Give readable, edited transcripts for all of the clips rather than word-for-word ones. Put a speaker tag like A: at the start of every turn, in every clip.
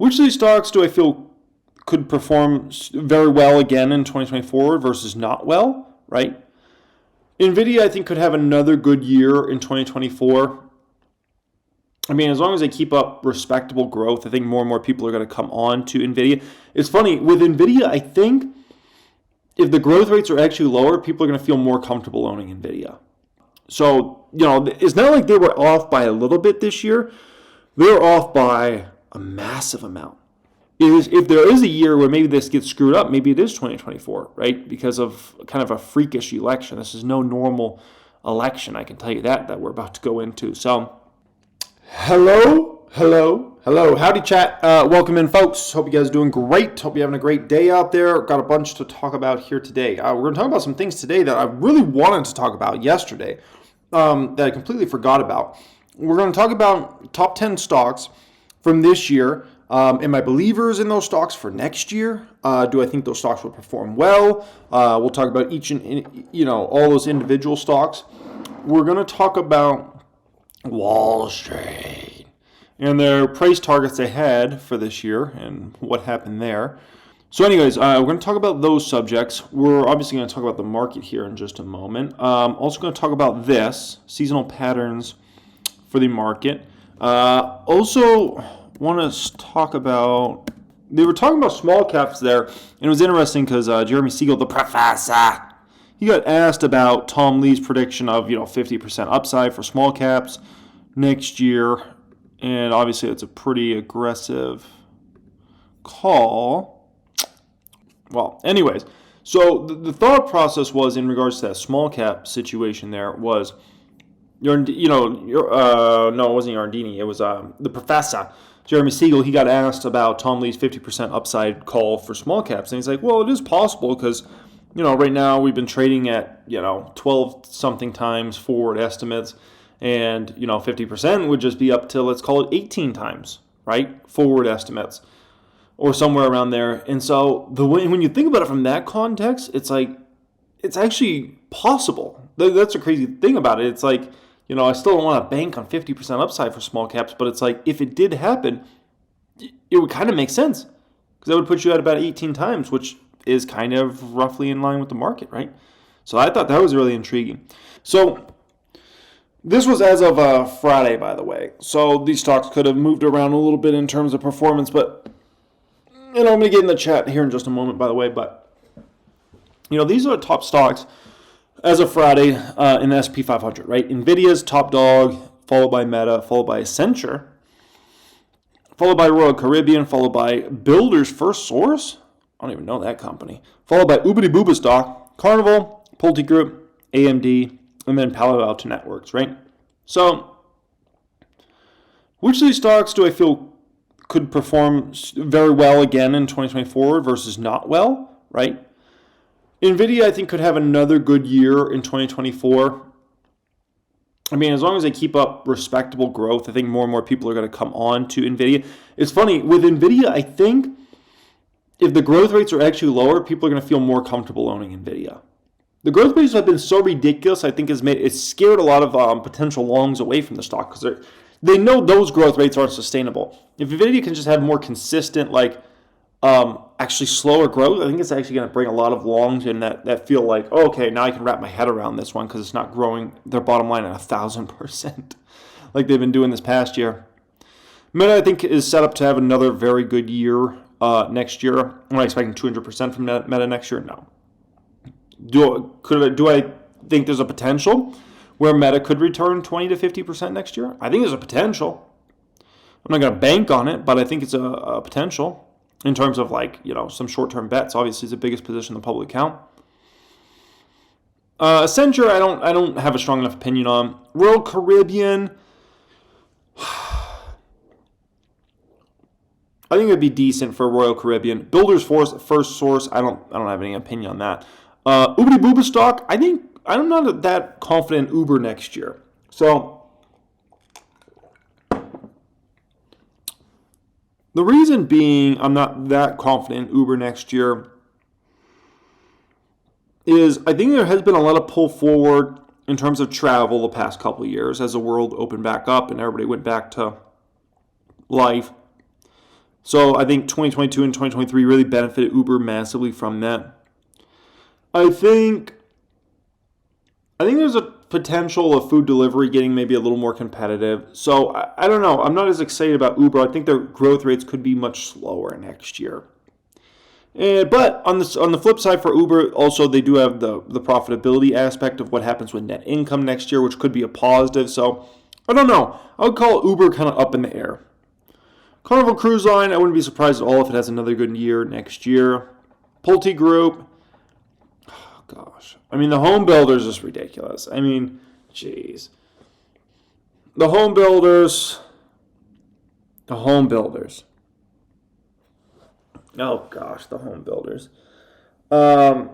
A: Which of these stocks do I feel could perform very well again in 2024 versus not well, right? NVIDIA, I think, could have another good year in 2024. I mean, as long as they keep up respectable growth, I think more and more people are going to come on to NVIDIA. It's funny, with NVIDIA, I think if the growth rates are actually lower, people are going to feel more comfortable owning NVIDIA. So, it's not like they were off by a little bit this year. They were off by a massive amount. If there is a year where maybe this gets screwed up, maybe it is 2024, right? Because of kind of a freakish election. This is no normal election, I can tell you that we're about to go into. So, hello. Howdy, chat. Welcome in, folks. Hope you guys are doing great. Hope you're having a great day out there. Got a bunch to talk about here today. We're going to talk about some things today that I really wanted to talk about yesterday that I completely forgot about. We're going to talk about top 10 stocks from this year. Am I believers in those stocks for next year? Do I think those stocks will perform well? We'll talk about each and all those individual stocks. We're going to talk about Wall Street and their price targets they had for this year and what happened there. So anyways, we're going to talk about those subjects. We're obviously going to talk about the market here in just a moment. Also going to talk about this, seasonal patterns for the market. Also want to talk about, they were talking about small caps there, and it was interesting because Jeremy Siegel, the professor, he got asked about Tom Lee's prediction of 50% upside for small caps next year, and obviously it's a pretty aggressive call. Well, anyways, so the thought process was in regards to that small cap situation there was, no, it wasn't Yardini, it was the professor, Jeremy Siegel. He got asked about Tom Lee's 50% upside call for small caps, and he's like, well, it is possible because, right now we've been trading at, 12 something times forward estimates, and, 50% would just be up to, let's call it 18 times, right, forward estimates, or somewhere around there. And so when you think about it from that context, it's like, it's actually possible. That's the crazy thing about it. It's like, I still don't want to bank on 50% upside for small caps, but it's like, if it did happen, it would kind of make sense because that would put you at about 18 times, which is kind of roughly in line with the market, right? So I thought that was really intriguing. So this was as of Friday, by the way. So these stocks could have moved around a little bit in terms of performance, but, I'm going to get in the chat here in just a moment, by the way, but, these are the top stocks as of Friday in the S&P 500, right? NVIDIA's top dog, followed by Meta, followed by Accenture, followed by Royal Caribbean, followed by Builders First Source. I don't even know that company. Followed by Oobity Booba stock, Carnival, Pulte Group, AMD, and then Palo Alto Networks, right? So, which of these stocks do I feel could perform very well again in 2024 versus not well, right? NVIDIA, I think, could have another good year in 2024. I mean, as long as they keep up respectable growth, I think more and more people are going to come on to NVIDIA. It's funny, with NVIDIA, I think if the growth rates are actually lower, people are going to feel more comfortable owning NVIDIA. The growth rates have been so ridiculous, I think it's scared a lot of potential longs away from the stock because they know those growth rates aren't sustainable. If NVIDIA can just have more consistent, actually slower growth, I think it's actually going to bring a lot of longs in that feel like, oh, okay, now I can wrap my head around this one because it's not growing their bottom line at 1,000% like they've been doing this past year. Meta, I think, is set up to have another very good year next year. Am I expecting 200% from Meta next year? No. Do I think there's a potential where Meta could return 20 to 50% next year? I think there's a potential. I'm not going to bank on it, but I think it's a potential. In terms of some short-term bets, obviously is the biggest position in the public account. Accenture, I don't have a strong enough opinion on. Royal Caribbean, I think it'd be decent for Royal Caribbean. Builders First Source, I don't have any opinion on that. Uber Booba stock, I'm not that confident in Uber next year. So the reason being I'm not that confident in Uber next year is I think there has been a lot of pull forward in terms of travel the past couple of years as the world opened back up and everybody went back to life. So I think 2022 and 2023 really benefited Uber massively from that. I think there's a potential of food delivery getting maybe a little more competitive. So I don't know. I'm not as excited about Uber. I think their growth rates could be much slower next year. But on the flip side for Uber, also they do have the profitability aspect of what happens with net income next year, which could be a positive. So I don't know. I would call Uber kind of up in the air. Carnival Cruise Line, I wouldn't be surprised at all if it has another good year next year. Pulte Group, oh gosh. I mean, the home builders is ridiculous. I mean, jeez. The home builders. Oh gosh, the home builders. I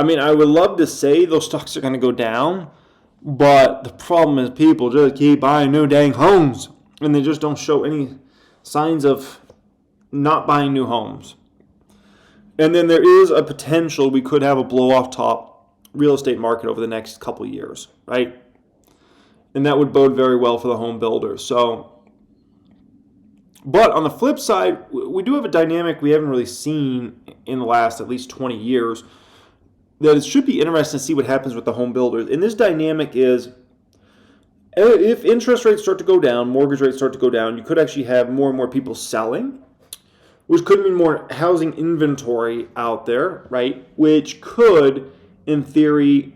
A: mean, I would love to say those stocks are going to go down, but the problem is people just keep buying new dang homes, and they just don't show any signs of not buying new homes. And then there is a potential we could have a blow-off top real estate market over the next couple of years, right? And that would bode very well for the home builders. So, but on the flip side, we do have a dynamic we haven't really seen in the last at least 20 years that it should be interesting to see what happens with the home builders. And this dynamic is if interest rates start to go down, mortgage rates start to go down, you could actually have more and more people selling, which could mean more housing inventory out there, right? Which could, in theory,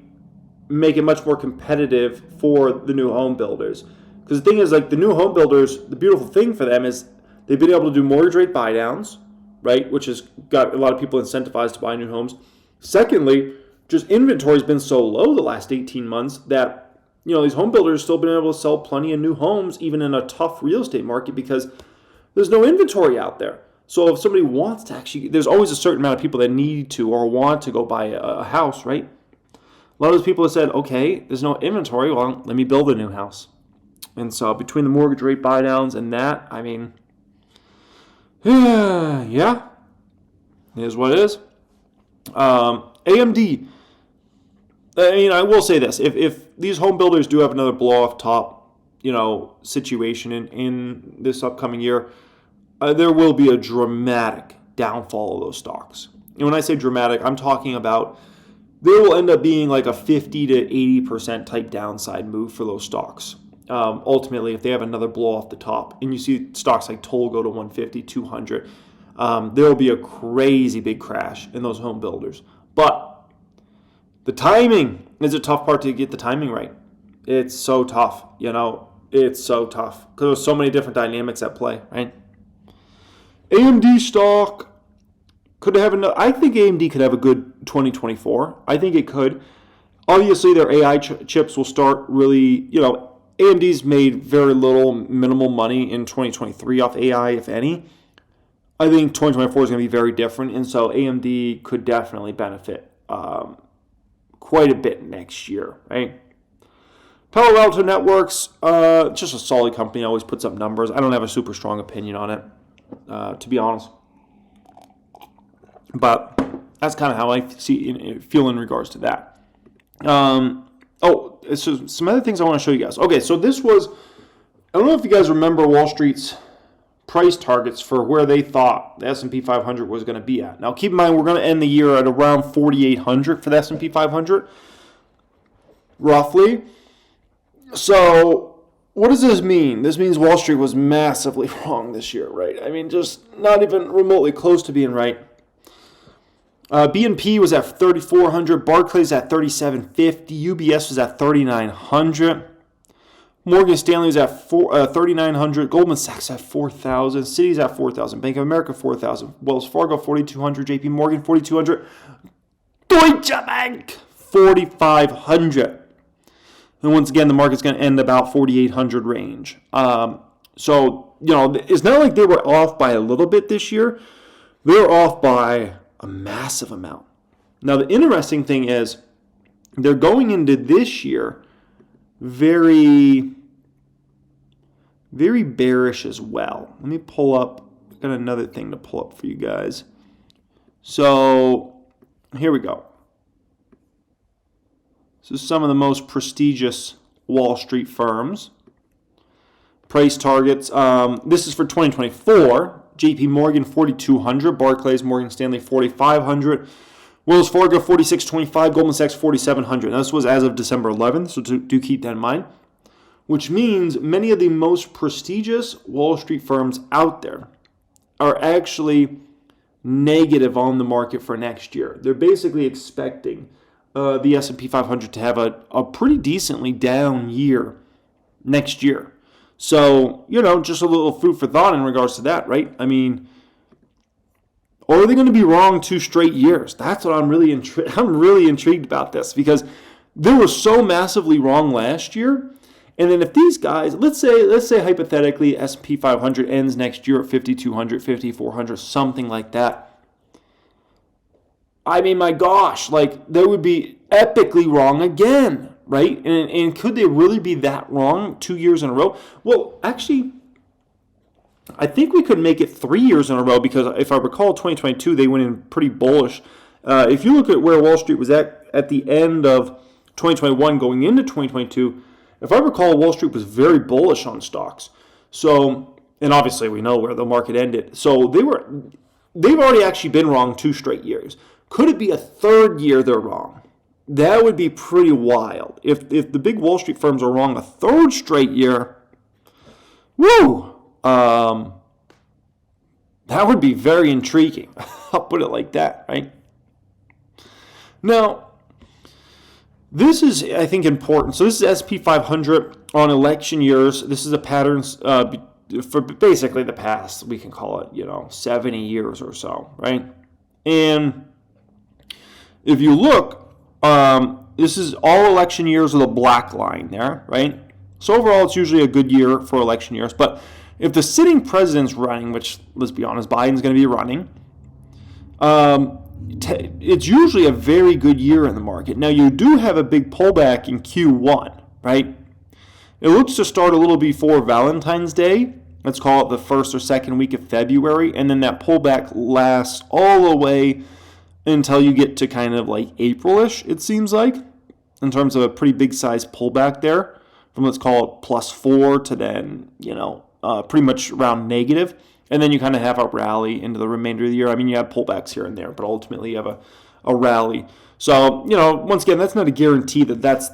A: make it much more competitive for the new home builders. Because the thing is, like, the new home builders, the beautiful thing for them is they've been able to do mortgage rate buy downs, right? Which has got a lot of people incentivized to buy new homes. Secondly, just inventory has been so low the last 18 months that, you know, these home builders still been able to sell plenty of new homes even in a tough real estate market because there's no inventory out there. So if somebody wants to actually, there's always a certain amount of people that need to or want to go buy a house, right? A lot of those people have said, okay, there's no inventory, well, let me build a new house. And so between the mortgage rate buy downs and that, I mean, yeah, it is what it is. AMD, I mean, I will say this. If these home builders do have another blow-off top, you know, situation in this upcoming year, there will be a dramatic downfall of those stocks. And when I say dramatic, I'm talking about there will end up being like a 50 to 80% type downside move for those stocks. Ultimately, if they have another blow off the top, and you see stocks like Toll go to 150, 200, there will be a crazy big crash in those home builders. But the timing is a tough part to get the timing right. It's so tough, you know. It's so tough because there's so many different dynamics at play, right? AMD stock could have I think AMD could have a good 2024. I think it could. Obviously, their AI chips will start really, you know, AMD's made very minimal money in 2023 off AI, if any. I think 2024 is going to be very different, and so AMD could definitely benefit quite a bit next year, right? Palo Alto Networks, just a solid company, always puts up numbers. I don't have a super strong opinion on it, to be honest. But that's kind of how I feel in regards to that. So some other things I want to show you guys. Okay, so this was, I don't know if you guys remember Wall Street's price targets for where they thought the S&P 500 was going to be at. Now, keep in mind, we're going to end the year at around 4,800 for the S&P 500, roughly. So what does this mean? This means Wall Street was massively wrong this year, right? I mean, just not even remotely close to being right. BNP was at 3,400, Barclays at 3,750, UBS was at 3,900, Morgan Stanley was at 3,900, Goldman Sachs at 4,000, Citi's at 4,000, Bank of America 4,000, Wells Fargo 4,200, JP Morgan 4,200, Deutsche Bank 4,500. And once again, the market's going to end about 4,800 range. So, you know, it's not like they were off by a little bit this year. They were off by a massive amount. Now, the interesting thing is they're going into this year very, very bearish as well. Let me pull up. I've got another thing to pull up for you guys. So here we go. This is some of the most prestigious Wall Street firms. price targets. This is for 2024. JP Morgan 4,200, Barclays, Morgan Stanley 4,500, Wells Fargo 4,625, Goldman Sachs 4,700. This was as of December 11th, so do keep that in mind. Which means many of the most prestigious Wall Street firms out there are actually negative on the market for next year. They're basically expecting the S&P 500 to have a pretty decently down year next year. So, just a little food for thought in regards to that, right? I mean, or are they going to be wrong 2 straight years? That's what I'm really intrigued about this, because they were so massively wrong last year. And then if these guys, let's say hypothetically S&P 500 ends next year at 5,200, 5,400, something like that. I mean, my gosh, they would be epically wrong again, right? And could they really be that wrong 2 years in a row? Well, actually, I think we could make it 3 years in a row, because if I recall 2022, they went in pretty bullish. If you look at where Wall Street was at the end of 2021 going into 2022, if I recall, Wall Street was very bullish on stocks. So, and obviously we know where the market ended. So they've already actually been wrong 2 straight years. Could it be a third year they're wrong? That would be pretty wild. If the big Wall Street firms are wrong a third straight year, woo! That would be very intriguing. I'll put it like that, right? Now, this is, I think, important. So this is S&P 500 on election years. This is a pattern for basically the past, we can call it, 70 years or so, right? And if you look, this is all election years with a black line there, right? So overall, it's usually a good year for election years. But if the sitting president's running, which, let's be honest, Biden's going to be running, it's usually a very good year in the market. Now, you do have a big pullback in Q1, right? It looks to start a little before Valentine's Day. Let's call it the first or second week of February. And then that pullback lasts all the way until you get to kind of like April-ish, it seems like, in terms of a pretty big size pullback there, from let's call it +4 to then, pretty much around negative. And then you kind of have a rally into the remainder of the year. I mean, you have pullbacks here and there, but ultimately you have a rally. So, once again, that's not a guarantee that that's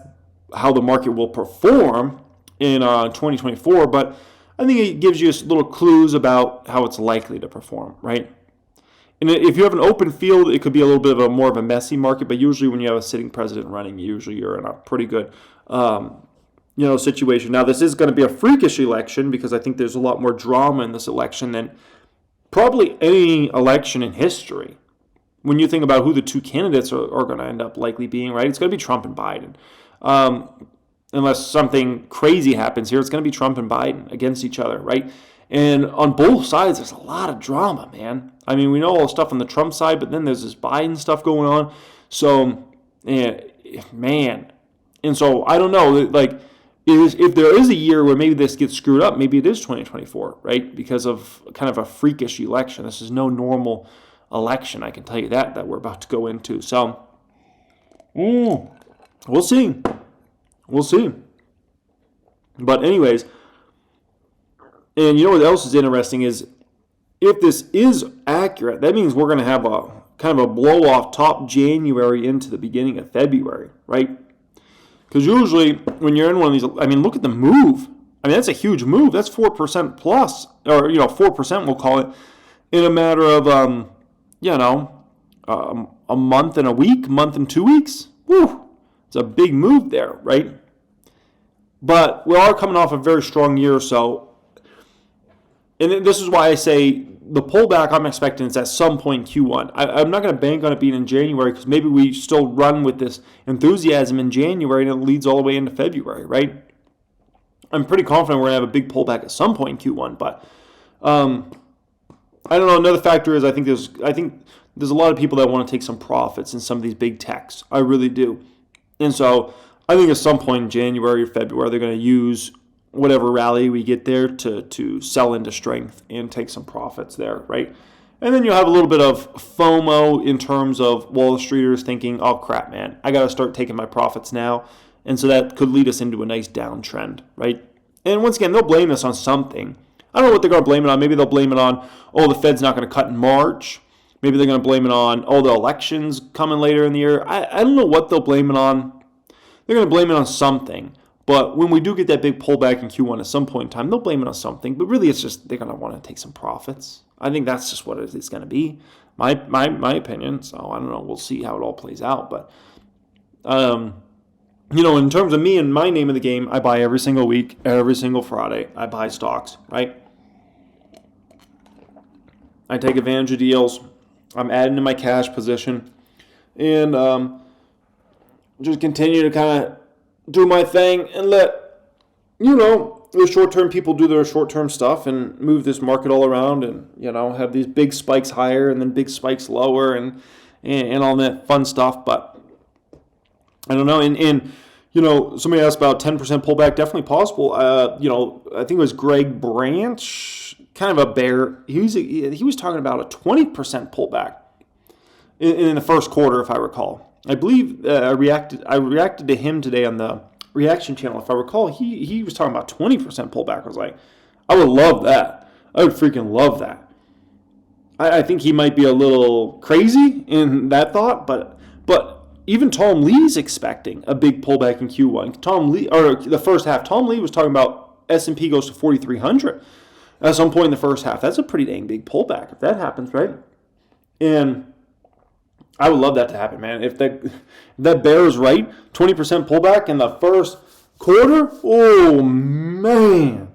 A: how the market will perform in 2024, but I think it gives you little clues about how it's likely to perform, right? And if you have an open field, it could be a little bit of more of a messy market, but usually when you have a sitting president running, usually you're in a pretty good situation. Now, this is going to be a freakish election, because I think there's a lot more drama in this election than probably any election in history. When you think about who the 2 candidates are going to end up likely being, right? It's going to be Trump and Biden. Unless something crazy happens here, it's going to be Trump and Biden against each other, right? And on both sides, there's a lot of drama, man. I mean, we know all the stuff on the Trump side, but then there's this Biden stuff going on. So, man. And so, I don't know, if there is a year where maybe this gets screwed up, maybe it is 2024, right? Because of kind of a freakish election. This is no normal election, I can tell you that we're about to go into. So, we'll see. We'll see. But anyways, and what else is interesting is, if this is accurate, that means we're going to have a kind of a blow-off top January into the beginning of February, right? Because usually when you're in one of these, I mean, look at the move. I mean, that's a huge move. That's 4% plus, or 4% we'll call it, in a matter of a month and a week, month and 2 weeks. Woo! It's a big move there, right? But we are coming off a very strong year or so. And this is why I say the pullback I'm expecting is at some point in Q1. I'm not going to bank on it being in January, because maybe we still run with this enthusiasm in January and it leads all the way into February, right? I'm pretty confident we're going to have a big pullback at some point in Q1, but I don't know. Another factor is I think there's a lot of people that want to take some profits in some of these big techs. I really do. And so I think at some point in January or February, they're going to use whatever rally we get there to sell into strength and take some profits there, right? And then you'll have a little bit of FOMO in terms of Wall Streeters thinking, oh crap, man, I got to start taking my profits now. And so that could lead us into a nice downtrend, right? And once again, they'll blame this on something. I don't know what they're going to blame it on. Maybe they'll blame it on, the Fed's not going to cut in March. Maybe they're going to blame it on, the election's coming later in the year. I don't know what they'll blame it on. They're going to blame it on something. But when we do get that big pullback in Q1 at some point in time, they'll blame it on something. But really, it's just they're going to want to take some profits. I think that's just what it's going to be. My opinion. So I don't know. We'll see how it all plays out. But, in terms of me and my name of the game, I buy every single week, every single Friday. I buy stocks, right? I take advantage of deals. I'm adding to my cash position. And just continue to kind of do my thing and let, the short-term people do their short-term stuff and move this market all around and, have these big spikes higher and then big spikes lower and all that fun stuff. But I don't know. And somebody asked about 10% pullback. Definitely possible. I think it was Greg Branch, kind of a bear. He was talking about a 20% pullback in the first quarter, if I recall. I believe I reacted to him today on the reaction channel. If I recall, he was talking about 20% pullback. I was like, I would love that. I would freaking love that. I think he might be a little crazy in that thought, but even Tom Lee's expecting a big pullback in Q1. The first half. Tom Lee was talking about S&P goes to 4,300 at some point in the first half. That's a pretty dang big pullback if that happens, right? And I would love that to happen, man. If that bear is right, 20% pullback in the first quarter, oh, man,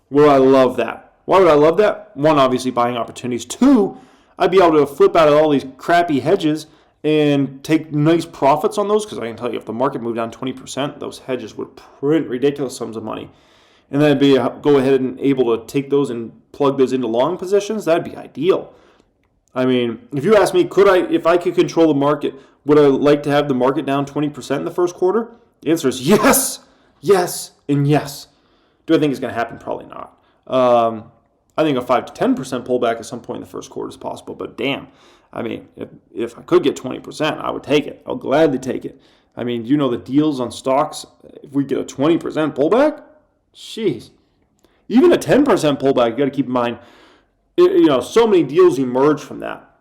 A: would I love that. Why would I love that? One, obviously buying opportunities. Two, I'd be able to flip out of all these crappy hedges and take nice profits on those, because I can tell you, if the market moved down 20%, those hedges would print ridiculous sums of money. And then I'd go ahead and able to take those and plug those into long positions. That'd be ideal. I mean, if you ask me, if I could control the market, would I like to have the market down 20% in the first quarter? The answer is yes, yes, and yes. Do I think it's going to happen? Probably not. I think a 5 to 10% pullback at some point in the first quarter is possible, but damn, I mean, if I could get 20%, I would take it. I'll gladly take it. I mean, the deals on stocks, if we get a 20% pullback, jeez. Even a 10% pullback, you got to keep in mind, so many deals emerge from that.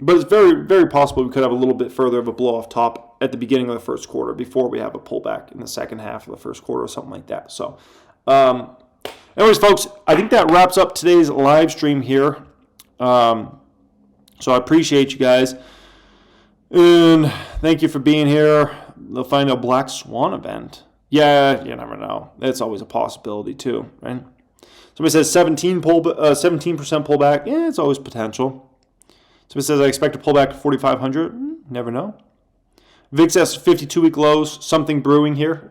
A: But it's very, very possible we could have a little bit further of a blow off top at the beginning of the first quarter before we have a pullback in the second half of the first quarter or something like that. So, anyways, folks, I think that wraps up today's live stream here. So I appreciate you guys. And thank you for being here. They'll find a Black Swan event. Yeah, you never know. That's always a possibility too, right? Somebody says 17% pullback. Yeah, it's always potential. Somebody says I expect a pullback to 4,500. Never know. VIX has 52-week lows. Something brewing here.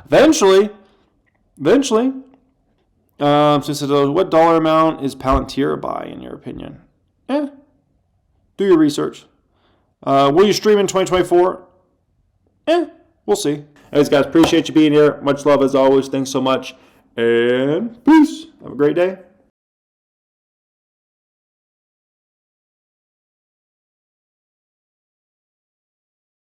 A: Eventually. So it says, what dollar amount is Palantir by, in your opinion? Do your research. Will you stream in 2024? We'll see. Anyways, guys, appreciate you being here. Much love as always. Thanks so much. And peace. Have a great day.